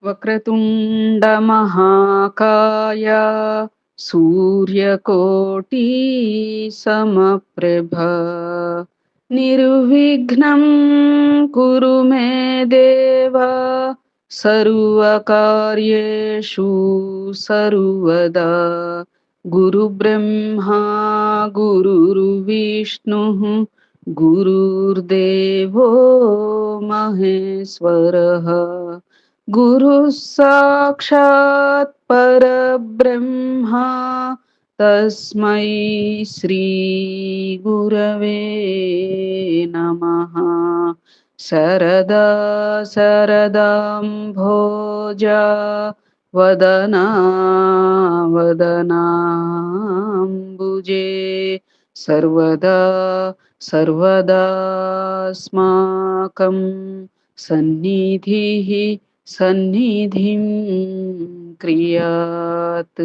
వక్రతుండ మహాకాయ సూర్యకోటి సమప్రభ నిర్విఘ్నం కురు మే దేవ సర్వకార్యేషు సర్వదా గురు బ్రహ్మా గురుర్విష్ణు గురుర్దేవో మహేశ్వరః గురు సాక్షాత్ పరబ్రహ్మ తస్మై శ్రీ గురవే నమః. శరదా శరదాంభోజ వదనా వదనాంబుజే సర్వదా సర్వదాస్మాకం సన్నిధిః సన్నిధిం క్రియాత్.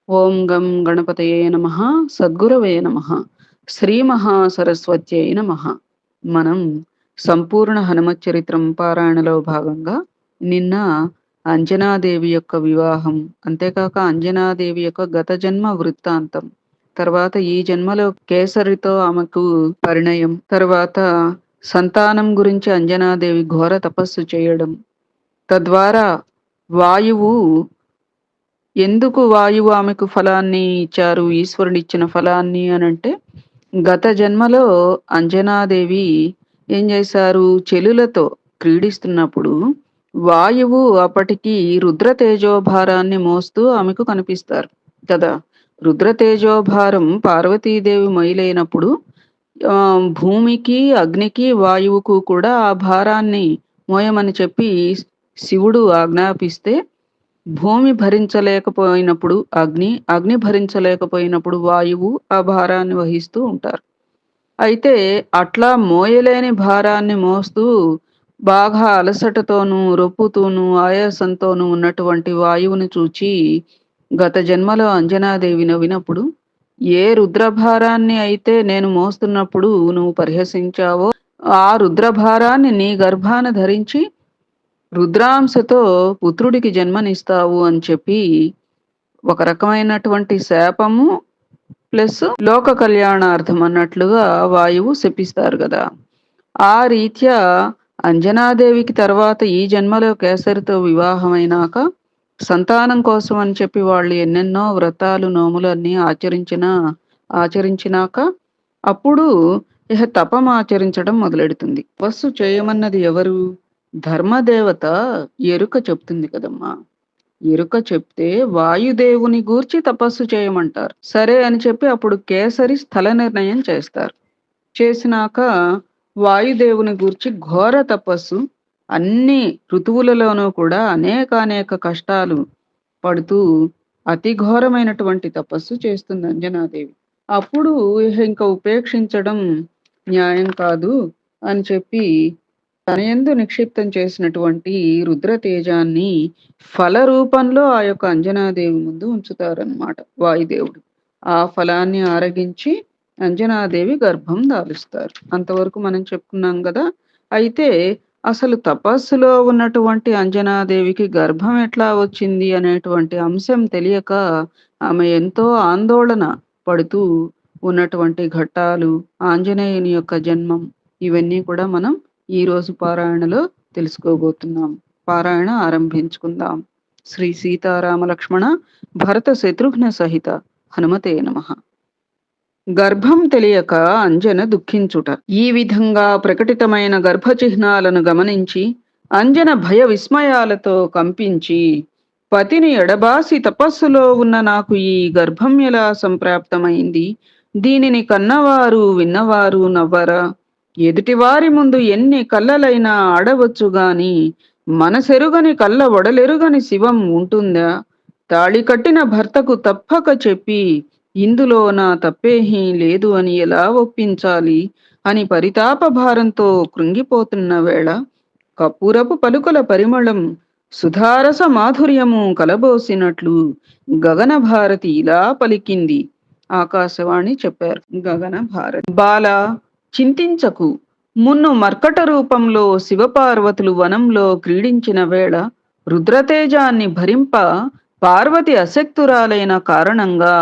ఓం గం గణపతయే నమః. సద్గురవే నమః. శ్రీ మహాసరస్వత్యై నమః. మనం సంపూర్ణ హనుమత్ చరిత్రం పారాయణలో భాగంగా నిన్న అంజనాదేవి యొక్క వివాహం, అంతేకాక అంజనాదేవి యొక్క గత జన్మ వృత్తాంతం, తర్వాత ఈ జన్మలో కేసరితో ఆమెకు పరిణయం, తర్వాత సంతానం గురించి అంజనాదేవి ఘోర తపస్సు చేయడం, తద్వారా వాయువు ఎందుకు వాయువు ఆమెకు ఫలాన్ని ఇచ్చారు, ఈశ్వరుడు ఇచ్చిన ఫలాన్ని అనంటే, గత జన్మలో అంజనాదేవి ఏం చేశారు, చెలులతో క్రీడిస్తున్నప్పుడు వాయువు అప్పటికి రుద్ర తేజోభారాన్ని మోస్తూ ఆమెకు కనిపిస్తారు కదా. రుద్ర తేజోభారం పార్వతీదేవి మొయిలైనప్పుడు భూమికి అగ్నికి వాయువుకు కూడా ఆ భారాన్ని మోయమని చెప్పి శివుడు ఆజ్ఞాపిస్తే, భూమి భరించలేకపోయినప్పుడు అగ్ని, అగ్ని భరించలేకపోయినప్పుడు వాయువు ఆ భారాన్ని వహిస్తూ ఉంటారు. అయితే అట్లా మోయలేని భారాన్ని మోస్తూ బాగా అలసటతోనూ రొప్పుతూనూ ఆయాసంతోనూ ఉన్నటువంటి వాయువుని చూచి గత జన్మలో అంజనాదేవి నవ్వినప్పుడు, ఏ రుద్రభారాన్ని అయితే నేను మోస్తున్నప్పుడు నువ్వు పరిహసించావో ఆ రుద్రభారాన్ని నీ గర్భాన ధరించి రుద్రాంశతో పుత్రుడికి జన్మనిస్తావు అని చెప్పి ఒక రకమైనటువంటి శాపము ప్లస్ లోక కళ్యాణార్థం అన్నట్లుగా వాయువు శపిస్తారు కదా. ఆ రీత్యా అంజనాదేవికి తర్వాత ఈ జన్మలో కేసరితో వివాహమైనాక సంతానం కోసం అని చెప్పి వాళ్ళు ఎన్నెన్నో వ్రతాలు నోములు అన్నీ ఆచరించినాక అప్పుడు ఇహ తపం ఆచరించడం మొదలెడుతుంది. తపస్సు చేయమన్నది ఎవరు? ధర్మదేవత ఎరుక చెప్తుంది కదమ్మా. ఎరుక చెప్తే వాయుదేవుని గూర్చి తపస్సు చేయమంటారు. సరే అని చెప్పి అప్పుడు కేసరి స్థల నిర్ణయం చేస్తారు. చేసినాక వాయుదేవుని గూర్చి ఘోర తపస్సు, అన్ని ఋతువులలోనూ కూడా అనేక కష్టాలు పడుతూ అతి ఘోరమైనటువంటి తపస్సు చేస్తుంది అంజనాదేవి. అప్పుడు ఇంకా ఉపేక్షించడం న్యాయం కాదు అని చెప్పి తన యందు నిక్షిప్తం చేసినటువంటి రుద్ర తేజాన్ని ఫల రూపంలో ఆ యొక్క అంజనాదేవి ముందు ఉంచుతారన్నమాట వాయుదేవుడు. ఆ ఫలాన్ని ఆరగించి అంజనాదేవి గర్భం దాలుస్తారు. అంతవరకు మనం చెప్పుకున్నాం కదా. అయితే అసలు తపస్సులో ఉన్నటువంటి అంజనాదేవికి గర్భం ఎట్లా వచ్చింది అనేటువంటి అంశం తెలియక ఆమె ఎంతో ఆందోళన పడుతూ ఉన్నటువంటి ఘట్టాలు, ఆంజనేయుని యొక్క జన్మం, ఇవన్నీ కూడా మనం ఈ రోజు పారాయణలో తెలుసుకోబోతున్నాం. పారాయణ ఆరంభించుకుందాం. శ్రీ సీతారామ లక్ష్మణ భరత శత్రుఘ్న సహిత హనుమతే నమః. గర్భం తెలియక అంజన దుఃఖించుట. ఈ విధంగా ప్రకటితమైన గర్భ చిహ్నాలను గమనించి అంజన భయ విస్మయాలతో కంపించి, పతిని ఎడబాసి తపస్సులో ఉన్న నాకు ఈ గర్భం ఎలా సంప్రాప్తమైంది? దీనిని కన్నవారు విన్నవారు నవ్వరా? ఎదుటివారి ముందు ఎన్ని కళ్ళలైనా ఆడవచ్చు గాని మనసెరుగని కళ్ళ ఒడలెరుగని శివం ఉంటుందా? తాళి కట్టిన భర్తకు తప్పక చెప్పి ఇందులో నా తప్పేహీ లేదు అని ఎలా ఒప్పించాలి అని పరితాప భారంతో కృంగిపోతున్న వేళ కపూరపు పలుకుల పరిమళం సుధారస మాధుర్యము కలబోసినట్లు గగన భారతి ఇలా పలికింది. ఆకాశవాణి చెప్పారు గగన భారతి. బాల, చింతించకు. మున్ను మర్కట రూపంలో శివపార్వతులు వనంలో క్రీడించిన వేళ రుద్రతేజాన్ని భరింప పార్వతి అశక్తురాలైన కారణంగా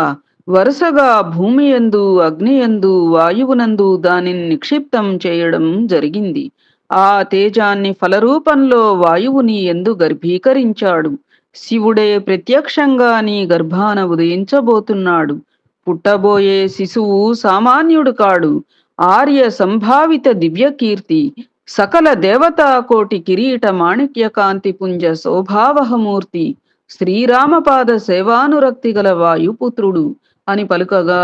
వరుసగా భూమియందు, అగ్నియందు, వాయువునందు దానిని నిక్షిప్తం చేయడం జరిగింది. ఆ తేజాన్ని ఫలరూపంలో వాయువుని ఎందు గర్భీకరించాడు. శివుడే ప్రత్యక్షంగా నీ గర్భాన ఉదయించబోతున్నాడు. పుట్టబోయే శిశువు సామాన్యుడు కాడు. ఆర్య సంభావిత దివ్యకీర్తి, సకల దేవతా కోటి కిరీట మాణిక్య కాంతి పుంజ శోభావహమూర్తి, శ్రీరామపాద సేవానురక్తి గల వాయుపుత్రుడు అని పలుకగా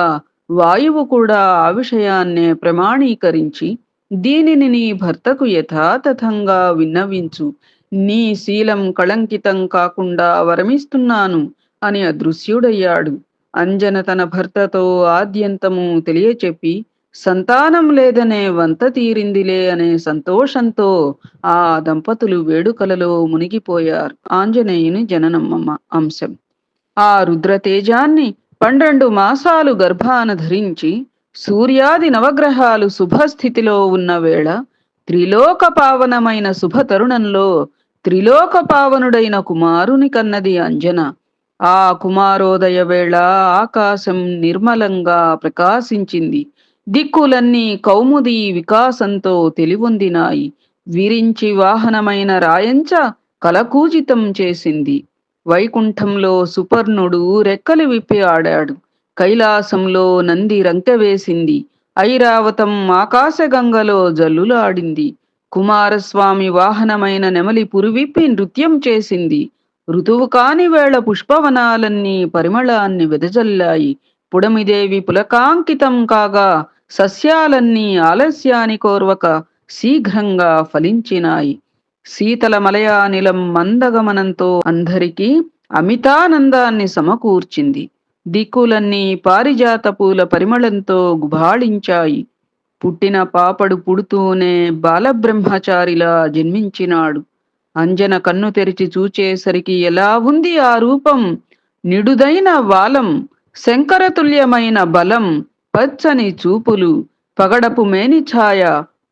వాయువు కూడా ఆ విషయాన్నే ప్రమాణీకరించి, దీనిని నీ భర్తకు యథాతథంగా విన్నవించు, నీ శీలం కళంకితం కాకుండా వరమిస్తున్నాను అని అదృశ్యుడయ్యాడు. అంజన తన భర్తతో ఆద్యంతము తెలియచెప్పి, సంతానం లేదనే వంత తీరిందిలే అనే సంతోషంతో ఆ దంపతులు వేడుకలలో మునిగిపోయారు. ఆంజనేయుని జననమమ్మ అంశం. ఆ రుద్రతేజాన్ని 12 మాసాలు గర్భాన ధరించి సూర్యాది నవగ్రహాలు శుభస్థితిలో ఉన్న వేళ, త్రిలోక పావనమైన శుభతరుణంలో త్రిలోక పావనుడైన కుమారుని కన్నది అంజన. ఆ కుమారోదయ వేళ ఆకాశం నిర్మలంగా ప్రకాశించింది. దిక్కులన్నీ కౌముది వికాసంతో తెలివొందినాయి. విరించి వాహనమైన రాయంచ కలకూజితం చేసింది. వైకుంఠంలో సుపర్ణుడు రెక్కలు విప్పి ఆడాడు. కైలాసంలో నంది రంకెవేసింది. ఐరావతం ఆకాశగంగలో జల్లులాడింది. కుమారస్వామి వాహనమైన నెమలి పురువిప్పి నృత్యం చేసింది. ఋతువు కాని వేళ పుష్పవనాలన్నీ పరిమళాన్ని వెదజల్లాయి. పుడమిదేవి పులకాంకితం కాగా సస్యాలన్నీ ఆలస్యానికోర్వక శీఘ్రంగా ఫలించినాయి. శీతల మలయానిలం మందగమనంతో అందరికీ అమితానందాన్ని సమకూర్చింది. దిక్కులన్నీ పారిజాత పూల పరిమళంతో గుబాళించాయి. పుట్టిన పాపడు పుడుతూనే బాలబ్రహ్మచారిలా జన్మించినాడు. అంజన కన్ను తెరిచి చూచేసరికి ఎలా ఉంది ఆ రూపం! నిడుదైన వాలం, శంకరతుల్యమైన బలం, పచ్చని చూపులు, పగడపు మేనిఛాయ,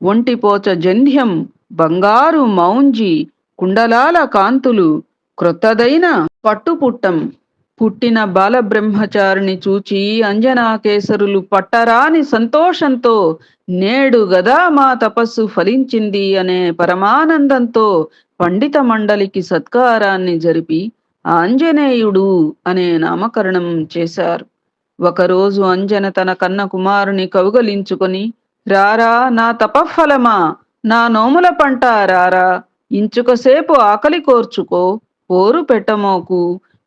ఒంటిపోచ జంధ్యం, బంగారు మౌంజి, కుండలాల కాంతులు, క్రొత్తదైన పట్టుపుట్టం. పుట్టిన బాలబ్రహ్మచారిని చూచి అంజనాకేసరులు పట్టరాని సంతోషంతో, నేడు గదా మా తపస్సు ఫలించింది అనే పరమానందంతో పండిత మండలికి సత్కారాన్ని జరిపి ఆంజనేయుడు అనే నామకరణం చేశారు. ఒకరోజు అంజన తన కన్న కుమారుని కౌగలించుకొని, రారా నా తపఫలమా, నా నోముల పంట రారా, ఇంచుకసేపు ఆకలి కోర్చుకో, పోరు పెట్టమోకు,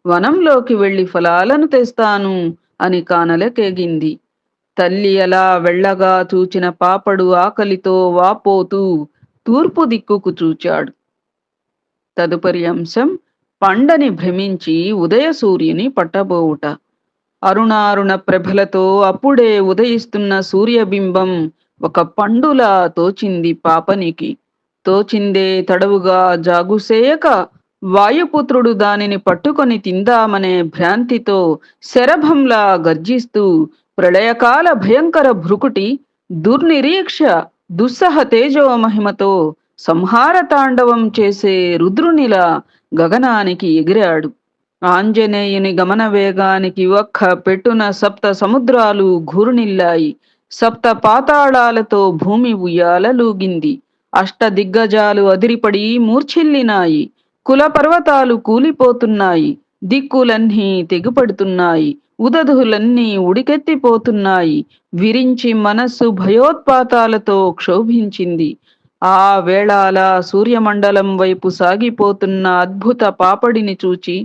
వనంలోకి వెళ్లి ఫలాలను తెస్తాను అని కానలకేగింది. తల్లి అలా వెళ్ళగా చూచిన పాపడు ఆకలితో వాపోతూ తూర్పు దిక్కుకు చూచాడు. తదుపరి అంశం పండని భ్రమించి ఉదయ సూర్యుని పట్టబోవుట. అరుణారుణ ప్రభలతో అప్పుడే ఉదయిస్తున్న సూర్యబింబం ఒక పండులా తోచింది పాపనికి. తోచిందే తడవుగా జాగుసేయక వాయుపుత్రుడు దానిని పట్టుకొని తిందామనే భ్రాంతితో శరభంలా గర్జిస్తూ ప్రళయకాల భయంకర భృకుటి దుర్నిరీక్ష దుస్సహ తేజో మహిమతో సంహార తాండవం చేసే రుద్రునిలా గగనానికి ఎగిరాడు. ఆంజనేయుని గమన వేగానికి ఒక్క పెట్టున సప్త సముద్రాలు ఘూర్ణిల్లాయి. సప్త పాతాళాలతో భూమి ఉయ్యాలలూగింది. అష్ట దిగ్గజాలు అదిరిపడి మూర్ఛిల్లినాయి. కుల పర్వతాలు కూలిపోతున్నాయి. దిక్కులన్నీ తెగుపడుతున్నాయి. ఉదధులన్నీ ఉడికెత్తిపోతున్నాయి. విరించి మనస్సు భయోత్పాతాలతో క్షోభించింది. ఆ వేళాల సూర్యమండలం వైపు సాగిపోతున్న అద్భుత పాపడిని చూచి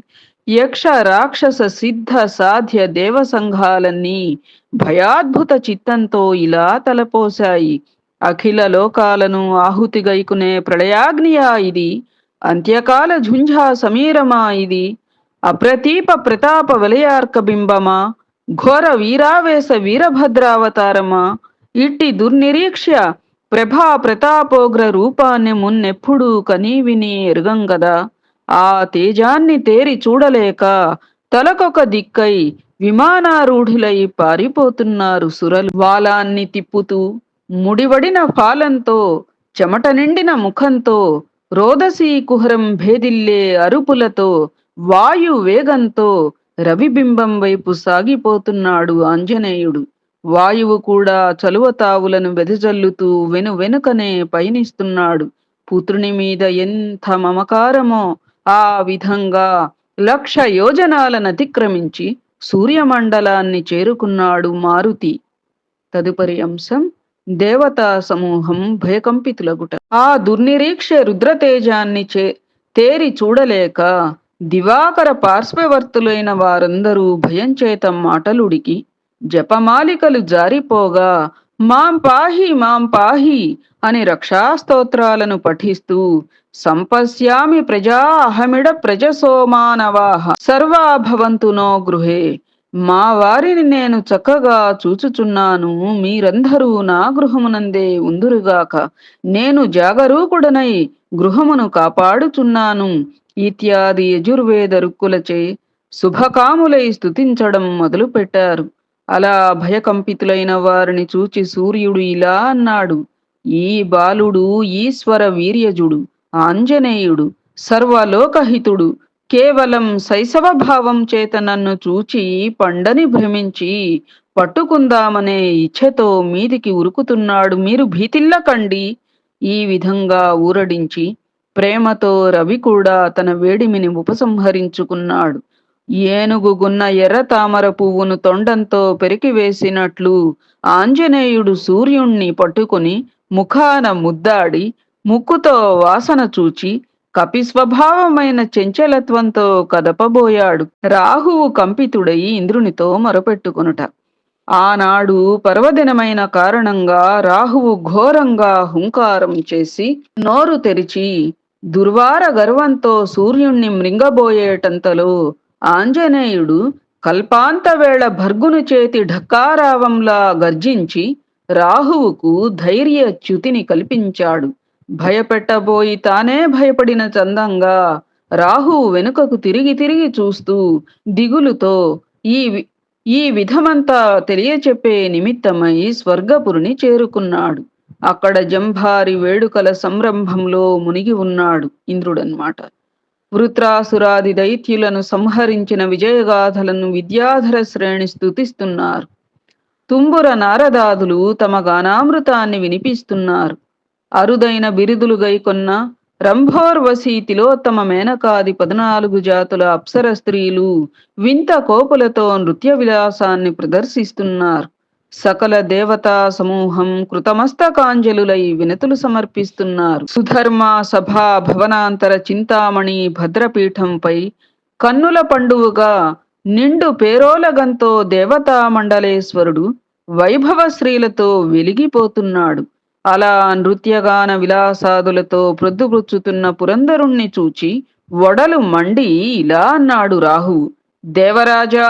యక్ష రాక్షస సిద్ధ సాధ్య దేవ సంఘాలన్నీ భయాద్భుత చిత్తంతో ఇలా తలపోశాయి. అఖిల లోకాలను ఆహుతిగైకునే ప్రళయాగ్నియా ఇది? అంత్యకాల ఝుంఝా సమీరమా ఇది? అప్రతీప ప్రతాప వలయార్క బింబమా? ఘోర వీరావేశ వీరభద్రావతారమా? ఇట్టి దుర్నిరీక్ష్య ప్రభా ప్రతాపోగ్ర రూపాన్ని మున్నెప్పుడూ కనీవిని ఎరుగంగదా. ఆ తేజాన్ని తేరి చూడలేక తలకొక దిక్కై విమానారూఢులై పారిపోతున్నారు సురలు. వాలాన్ని తిప్పుతూ ముడివడిన ఫాలంతో చెమట నిండిన ముఖంతో రోదసీ కుహరం భేదిల్లే అరుపులతో వాయు వేగంతో రవిబింబం వైపు సాగిపోతున్నాడు ఆంజనేయుడు. వాయువు కూడా చలువతావులను వెదజల్లుతూ వెనుకనే పయనిస్తున్నాడు. పుత్రుని మీద ఎంత మమకారమో! ఆ విధంగా 1,00,000 యోజనాలను అతిక్రమించి సూర్యమండలాన్ని చేరుకున్నాడు మారుతి. తదుపరి అంశం దేవతా సమూహం భయకంపితులగుట. ఆ దుర్నిరీక్ష రుద్రతేజాన్ని తేరి చూడలేక దివాకర పార్శ్వవర్తులైన వారందరూ భయంచేత మాటలుడికి జపమాలికలు జారిపోగా మాం పాహి మాం పాహి అని రక్షాస్తోత్రాలను పఠిస్తూ సంపశ్యామి ప్రజా అహమిడ ప్రజసోమానవాహ సర్వాభవంతునో గృహే, మా వారిని నేను చక్కగా చూచుచున్నాను, మీరందరూ నా గృహమునందే ఉందురుగాక, నేను జాగరూకుడనై గృహమును కాపాడుచున్నాను ఇత్యాది యజుర్వేద రుక్కులచే శుభకాములై స్తుతించడం మొదలుపెట్టారు. అలా భయకంపితులైన వారిని చూచి సూర్యుడు ఇలా అన్నాడు: ఈ బాలుడు ఈశ్వర వీర్యజుడు, ఆంజనేయుడు, సర్వలోకహితుడు. కేవలం శైశవ భావం చేత నన్ను చూచి పండని భ్రమించి పట్టుకుందామనే ఇచ్ఛతో మీదికి ఉరుకుతున్నాడు, మీరు భీతిల్లకండి. ఈ విధంగా ఊరడించి ప్రేమతో రవి కూడా తన వేడిమిని ఉపసంహరించుకున్నాడు. ఏనుగు గున్న ఎర్ర తామర పువ్వును తొండంతో పెరికివేసినట్లు ఆంజనేయుడు సూర్యుణ్ణి పట్టుకుని ముఖాన ముద్దాడి ముక్కుతో వాసన చూచి కపిస్వభావమైన చెంచలత్వంతో కదపబోయాడు. రాహువు కంపితుడై ఇంద్రునితో మొరపెట్టుకొనుట. ఆనాడు పర్వదినమైన కారణంగా రాహువు ఘోరంగా హుంకారం చేసి నోరు తెరిచి దుర్వార గర్వంతో సూర్యుణ్ణి మృంగబోయేటంతలో ఆంజనేయుడు కల్పాంతవేళ భర్గుని చేతి ఢక్కారావంలా గర్జించి రాహువుకు ధైర్య చ్యుతిని కల్పించాడు. భయపెట్టబోయి తానే భయపడిన చందంగా రాహువు వెనుకకు తిరిగి తిరిగి చూస్తూ దిగులుతో ఈ ఈ విధమంతా తెలియచెప్పే నిమిత్తమై స్వర్గపురిని చేరుకున్నాడు. అక్కడ జంభారి వేడుకల సంరంభంలో మునిగి ఉన్నాడు ఇంద్రుడన్నమాట. వృత్రాసురాది దైత్యులను సంహరించిన విజయగాథలను విద్యాధర శ్రేణి స్తుతిస్తున్నారు. తుంబుర నారదాదులు తమ గానామృతాన్ని వినిపిస్తున్నారు. అరుదైన బిరుదులు గైకొన్న రంభోర్వశి తిలోత్తమ మేనకాది 14 జాతుల అప్సర స్త్రీలు వింత కోపులతో నృత్య విలాసాన్ని ప్రదర్శిస్తున్నారు. సకల దేవతా సమూహం కృతమస్తకాంజలులై వినతులు సమర్పిస్తున్నారు. సుధర్మ సభా భవనాంతర చింతామణి భద్రపీఠంపై కన్నుల పండువుగా నిండు పేరోలగంతో దేవతా మండలేశ్వరుడు వైభవ శ్రీలతో వెలిగిపోతున్నాడు. అలా నృత్యగాన విలాసాదులతో ప్రొద్దుపుచ్చుతున్న పురంధరుణ్ణి చూచి వడలు మండి ఇలా అన్నాడు రాహువు: దేవరాజా,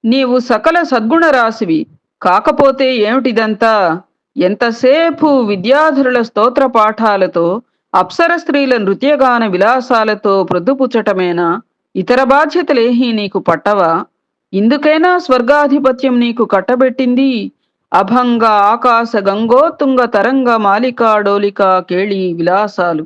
నీవు సకల సద్గుణ రాశివి, కాకపోతే ఏమిటిదంతా? ఎంతసేపు విద్యాధరుల స్తోత్ర పాఠాలతో అప్సర స్త్రీల నృత్యగాన విలాసాలతో ప్రొద్దుపుచ్చటమేనా? ఇతర బాధ్యతలేహీ నీకు పట్టవా? ఇందుకైనా స్వర్గాధిపత్యం నీకు కట్టబెట్టింది? అభంగ ఆకాశ గంగోత్తుంగ తరంగ మాలికా డోలికా కేళి విలాసాలు,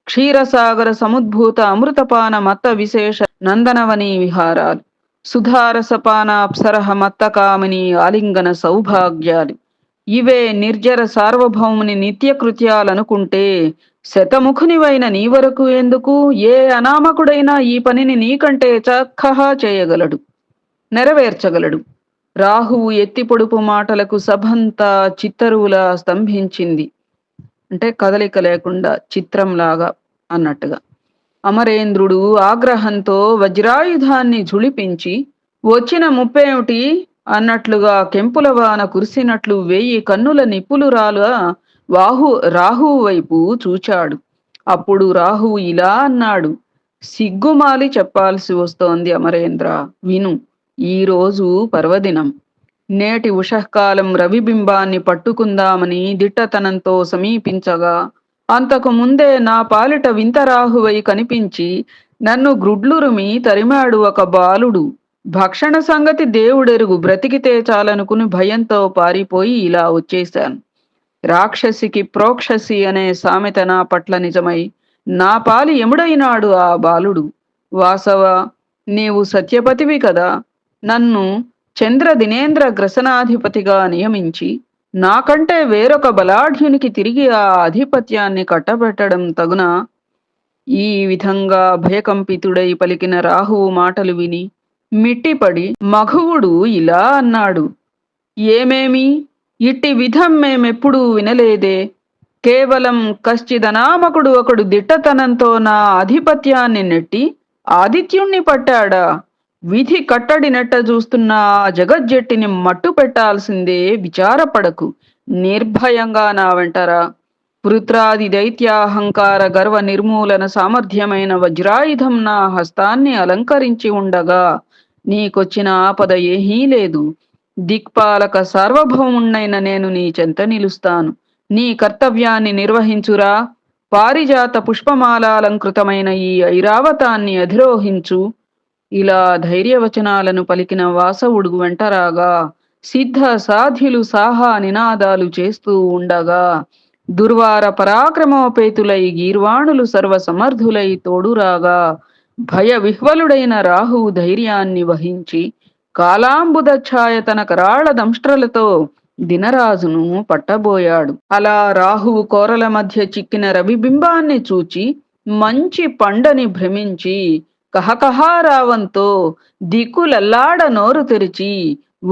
క్షీరసాగర సముద్భూత అమృతపాన మత్త విశేష నందనవని విహారాలు, సుధారసపాన అప్సరహ మత్తకామిని ఆలింగన సౌభాగ్యాలు, ఇవే నిర్జర సార్వభౌముని నిత్యకృత్యాలనుకుంటే శతముఖునివైన నీ వరకు ఎందుకు? ఏ అనామకుడైనా ఈ పనిని నీకంటే చక్కగా చేయగలడు, నెరవేర్చగలడు. రాహువు ఎత్తి పొడుపు మాటలకు సభంతా చిత్తరువులా స్తంభించింది. అంటే కదలిక లేకుండా చిత్రంలాగా అన్నట్టుగా. అమరేంద్రుడు ఆగ్రహంతో వజ్రాయుధాన్ని ఝుళిపించి వచ్చిన ముప్పేమిటి అన్నట్లుగా కెంపులవాన కురిసినట్లు 1000 కన్నుల నిప్పులురాలుగా రాహువు వైపు చూచాడు. అప్పుడు రాహువు ఇలా అన్నాడు: సిగ్గుమాలి చెప్పాల్సి వస్తోంది అమరేంద్ర, విను. ఈరోజు పర్వదినం. నేటి ఉషఃకాలం రవిబింబాన్ని పట్టుకుందామని దిట్టతనంతో సమీపించగా అంతకు ముందే నా పాలిట వింతరాహువై కనిపించి నన్ను గ్రుడ్లురుమి తరిమాడు ఒక బాలుడు. భక్షణ సంగతి దేవుడెరుగు, బ్రతికితే చాలనుకుని భయంతో పారిపోయి ఇలా వచ్చేశాను. రాక్షసికి ప్రోక్షసి అనే సామెత నా పట్ల నిజమై నా పాలి ఎముడైనాడు ఆ బాలుడు. వాసవ, నీవు సత్యపతివి కదా, నన్ను చంద్ర దినేంద్ర గ్రసనాధిపతిగా నియమించి నాకంటే వేరొక బలాఢ్యునికి తిరిగి ఆ ఆధిపత్యాన్ని కట్టబెట్టడం తగునా? ఈ విధంగా భయకంపితుడై పలికిన రాహువు మాటలు విని మిట్టిపడి మఘవుడు ఇలా అన్నాడు: ఏమేమి, ఇట్టి విధం మేమెప్పుడూ వినలేదే. కేవలం కశ్చిదనామకుడు ఒకడు దిట్టతనంతో నా ఆధిపత్యాన్ని నెట్టి ఆదిత్యుణ్ణి పట్టాడా? విధి కట్టడి నెట్ట చూస్తున్న ఆ జగజ్జెట్టిని మట్టు పెట్టాల్సిందే, విచారపడకు. నిర్భయంగా నా వెంటరా. వృత్రాది దైత్యాహంకార గర్వ నిర్మూలన సామర్థ్యమైన వజ్రాయుధం నా హస్తాన్ని అలంకరించి ఉండగా నీకొచ్చిన ఆపద ఏహీ లేదు. దిక్పాలక సార్వభౌముణ్ణైన నేను నీ చెంత నిలుస్తాను. నీ కర్తవ్యాన్ని నిర్వహించురా. పారిజాత పుష్పమాలాలంకృతమైన ఈ ఐరావతాన్ని అధిరోహించు. ఇలా ధైర్యవచనాలను పలికిన వాసవుడు వెంటరాగా సిద్ధ సాధ్యులు సాహా నినాదాలు చేస్తూ ఉండగా దుర్వార పరాక్రమోపేతులై గీర్వాణులు సర్వసమర్థులై తోడురాగా భయ విహ్వలుడైన రాహువు ధైర్యాన్ని వహించి కాలాంబుద ఛాయ తన కరాళ దంష్ట్రలతో దినరాజును పట్టబోయాడు. అలా రాహువు కోరల మధ్య చిక్కిన రవిబింబాన్ని చూచి మంచి పండని భ్రమించి కహకహారావంతో దిక్కులల్లాడ నోరు తెరిచి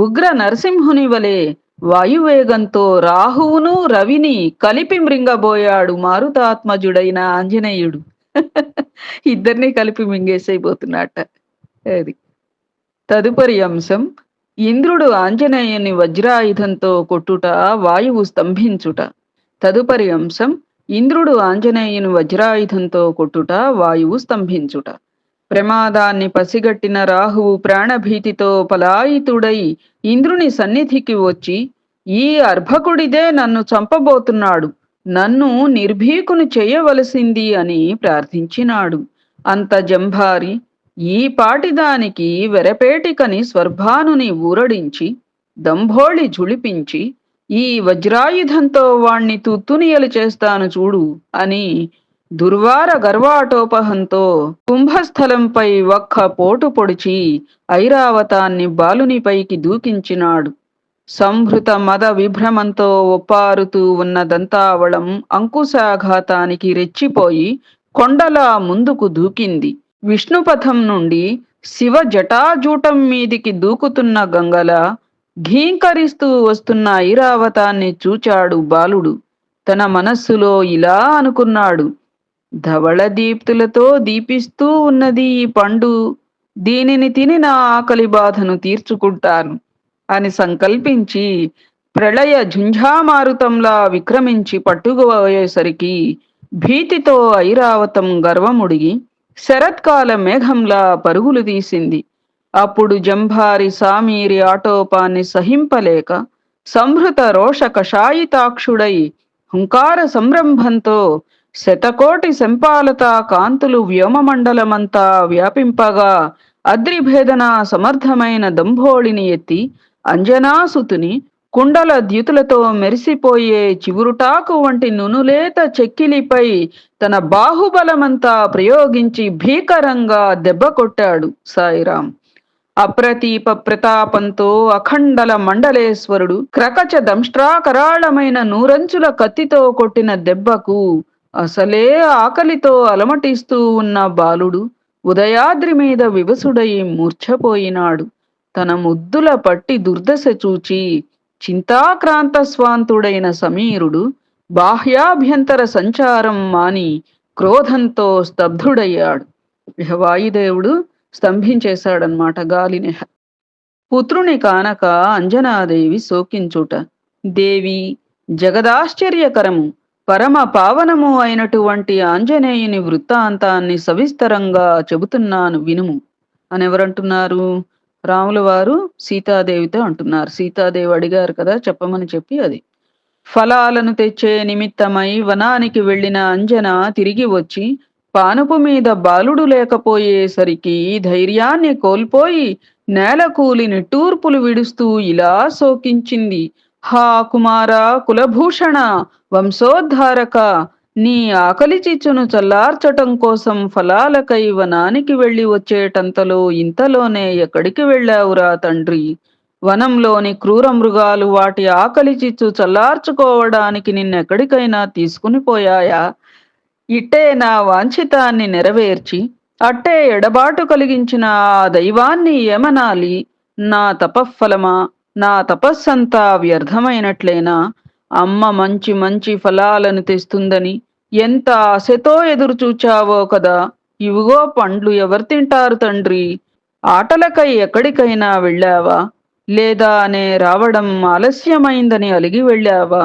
ఉగ్ర నరసింహుని వలె వాయువేగంతో రాహువును రవిని కలిపి మృంగబోయాడు మారుతాత్మజుడైన ఆంజనేయుడు. ఇద్దరిని కలిపి మింగేసైపోతున్నట్ట. అది తదుపరి అంశం. ఇంద్రుడు ఆంజనేయుని వజ్రాయుధంతో కొట్టుట, వాయువు స్తంభించుట. తదుపరి అంశం. ఇంద్రుడు ఆంజనేయుని వజ్రాయుధంతో కొట్టుట, వాయువు స్తంభించుట. ప్రమాదాన్ని పసిగట్టిన రాహువు ప్రాణభీతితో పలాయితుడై ఇంద్రుని సన్నిధికి వచ్చి, ఈ అర్భకుడిదే నన్ను చంపబోతున్నాడు, నన్ను నిర్భీకుని చేయవలసింది అని ప్రార్థించినాడు. అంత జంభారి ఈ పాటిదానికి వెరపేటికని స్వర్భానుని ఊరడించి దంభోళి జుళిపించి, ఈ వజ్రాయుధంతో వాణ్ణి తుత్తునియలు చేస్తాను చూడు అని దుర్వార గర్వాటోపహంతో కుంభస్థలంపై ఒక్క పోటు పొడిచి ఐరావతాన్ని బాలునిపైకి దూకించినాడు. సంభృత మద విభ్రమంతో ఒప్పారుతూ ఉన్న దంతావళం అంకుశాఘాతానికి రెచ్చిపోయి కొండలా ముందుకు దూకింది. విష్ణుపథం నుండి శివ జటాజూటం మీదికి దూకుతున్న గంగల ఘీంకరిస్తూ వస్తున్న ఐరావతాన్ని చూచాడు బాలుడు. తన మనస్సులో ఇలా అనుకున్నాడు: ధవళ దీప్తులతో దీపిస్తూ ఉన్నది ఈ పండు, దీనిని తిని నా ఆకలి బాధను తీర్చుకుంటాను అని సంకల్పించి ప్రళయ ఝుంఝామారుతంలా విక్రమించి పట్టుకుపోయేసరికి భీతితో ఐరావతం గర్వముడిగి శరత్కాల మేఘంలా పరుగులు తీసింది. అప్పుడు జంభారి సామీరి ఆటోపాన్ని సహింపలేక సంహృత రోష కషాయితాక్షుడై హుంకార సంరంభంతో శతకోటి సంపాలత కాంతులు వ్యోమమండలమంతా వ్యాపింపగా అద్రిభేదన సమర్థమైన దంభోళిని ఎత్తి అంజనాసుతుని కుండల ద్యుతులతో మెరిసిపోయే చివురుటాకు వంటి నునులేత చెక్కిలిపై తన బాహుబలమంతా ప్రయోగించి భీకరంగా దెబ్బ కొట్టాడు సాయిరాం. అప్రతీప ప్రతాపంతో అఖండల మండలేశ్వరుడు క్రకచ దంష్ట్రాకరాళమైన నూరంచుల కత్తితో కొట్టిన దెబ్బకు అసలే ఆకలితో అలమటిస్తూ ఉన్న బాలుడు ఉదయాద్రి మీద వివసుడై మూర్ఛపోయినాడు. తన ముద్దుల పట్టి దుర్దశ చూచి చింతాక్రాంత స్వాంతుడైన సమీరుడు బాహ్యాభ్యంతర సంచారం మాని క్రోధంతో స్తబ్దుడయ్యాడు. వాయుదేవుడు స్తంభించేశాడనమాట గాలిని. పుత్రుని కానక అంజనాదేవి శోకించుట. దేవి, జగదాశ్చర్యకరము పరమ పావనము అయినటువంటి ఆంజనేయుని వృత్తాంతాన్ని సవిస్తరంగా చెబుతున్నాను వినుము అని ఎవరంటున్నారు? రాముల వారు సీతాదేవితో అంటున్నారు. సీతాదేవి అడిగారు కదా చెప్పమని చెప్పి. అది ఫలాలను తెచ్చే నిమిత్తమై వనానికి వెళ్ళిన అంజన తిరిగి వచ్చి పానుపు మీద బాలుడు లేకపోయేసరికి ధైర్యాన్ని కోల్పోయి నేలకూలి నిట్టూర్పులు విడుస్తూ ఇలా శోకించింది: హా కుమార కులభూషణ వంశోద్ధారక, నీ ఆకలి చిచ్చును చల్లార్చటం కోసం ఫలాలకై వనానికి వెళ్ళి వచ్చేటంతలో ఇంతలోనే ఎక్కడికి వెళ్ళావురా తండ్రి? వనంలోని క్రూర మృగాలు వాటి ఆకలి చిచ్చు చల్లార్చుకోవడానికి నిన్నెక్కడికైనా తీసుకుని పోయాయా? ఇట్టే నా వాంఛితాన్ని నెరవేర్చి అట్టే ఎడబాటు కలిగించిన ఆ దైవాన్ని ఏమనాలి? నా తపఃఫలమా? నా తపస్సంతా వ్యర్థమైనట్లేనా? అమ్మ మంచి మంచి ఫలాలను తెస్తుందని ఎంత ఆశతో ఎదురు చూచావో కదా! ఇవిగో పండ్లు ఎవరు తింటారు తండ్రి? ఆటలకై ఎక్కడికైనా వెళ్ళావా? లేదా నే రావడం ఆలస్యమైందని అలిగి వెళ్ళావా?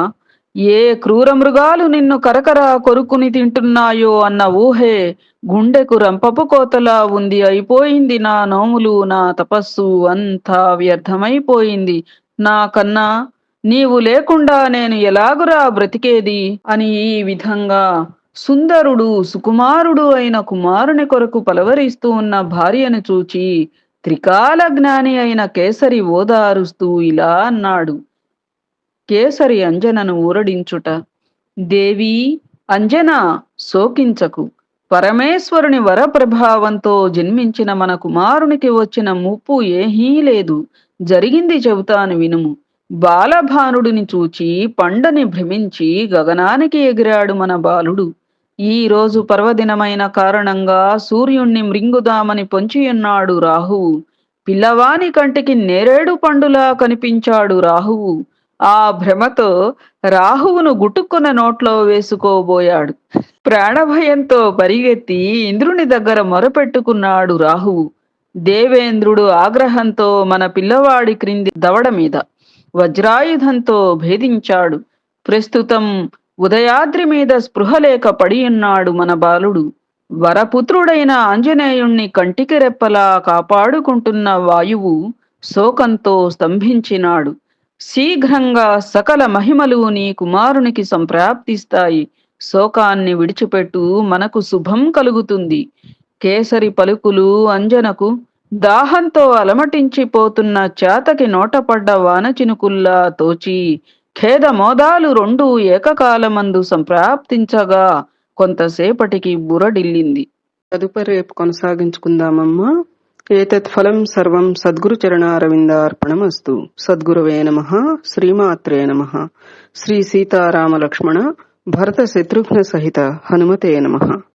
ఏ క్రూర మృగాలు నిన్ను కరకరా కొరుకుని తింటున్నాయో అన్న ఊహే గుండెకు రంపపు కోతలా ఉంది. అయిపోయింది నా నోములు, నా తపస్సు అంతా వ్యర్థమైపోయింది. నాకన్నా నీవు లేకుండా నేను ఎలాగురా బ్రతికేది అని ఈ విధంగా సుందరుడు సుకుమారుడు అయిన కుమారుని కొరకు పలవరిస్తూ ఉన్న భార్యను చూచి త్రికాల జ్ఞాని అయిన కేసరి ఓదారుస్తూ ఇలా అన్నాడు. కేసరి అంజనను ఊరడించుట. దేవీ అంజనా, శోకించకు. పరమేశ్వరుని వరప్రభావంతో జన్మించిన మన కుమారునికి వచ్చిన ముప్పు ఏమీ లేదు. జరిగింది చెబుతాను వినుము. బాలభానుడిని చూచి పండని భ్రమించి గగనానికి ఎగిరాడు మన బాలుడు. ఈ రోజు పర్వదినమైన కారణంగా సూర్యుణ్ణి మృంగుదామని పొంచియున్నాడు రాహువు. పిల్లవాని కంటికి నేరేడు పండులా కనిపించాడు రాహువు. ఆ భ్రమతో రాహువును గుటుక్కున నోట్లో వేసుకోబోయాడు. ప్రాణభయంతో పరిగెత్తి ఇంద్రుని దగ్గర మొరపెట్టుకున్నాడు రాహువు. దేవేంద్రుడు ఆగ్రహంతో మన పిల్లవాడి క్రింది దవడ మీద వజ్రాయుధంతో భేదించాడు. ప్రస్తుతం ఉదయాద్రి మీద స్పృహ లేక పడియున్నాడు మన బాలుడు. వరపుత్రుడైన ఆంజనేయుణ్ణి కంటికి రెప్పలా కాపాడుకుంటున్న వాయువు శోకంతో స్తంభించినాడు. శీఘ్రంగా సకల మహిమలు నీ కుమారునికి సంప్రాప్తిస్తాయి. శోకాన్ని విడిచిపెట్టు, మనకు శుభం కలుగుతుంది. కేసరి పలుకులు అంజనకు దాహంతో అలమటించిపోతున్న చేతకి నోటపడ్డ వానచినుకుల్లా తోచి ఖేదమోదాలు రెండూ ఏకకాలమందు సంప్రాప్తించగా కొంతసేపటికి బురడిల్లింది. తదుపరి రేపు కొనసాగించుకుందామమ్మా. ఏతత్ ఫలం సర్వం సద్గురు చరణారవిందార్పణమస్తు. సద్గురవే నమః. శ్రీమాత్రే నమః. శ్రీ సీతారామ లక్ష్మణ భరత శత్రుఘ్న సహిత హనుమతే నమః.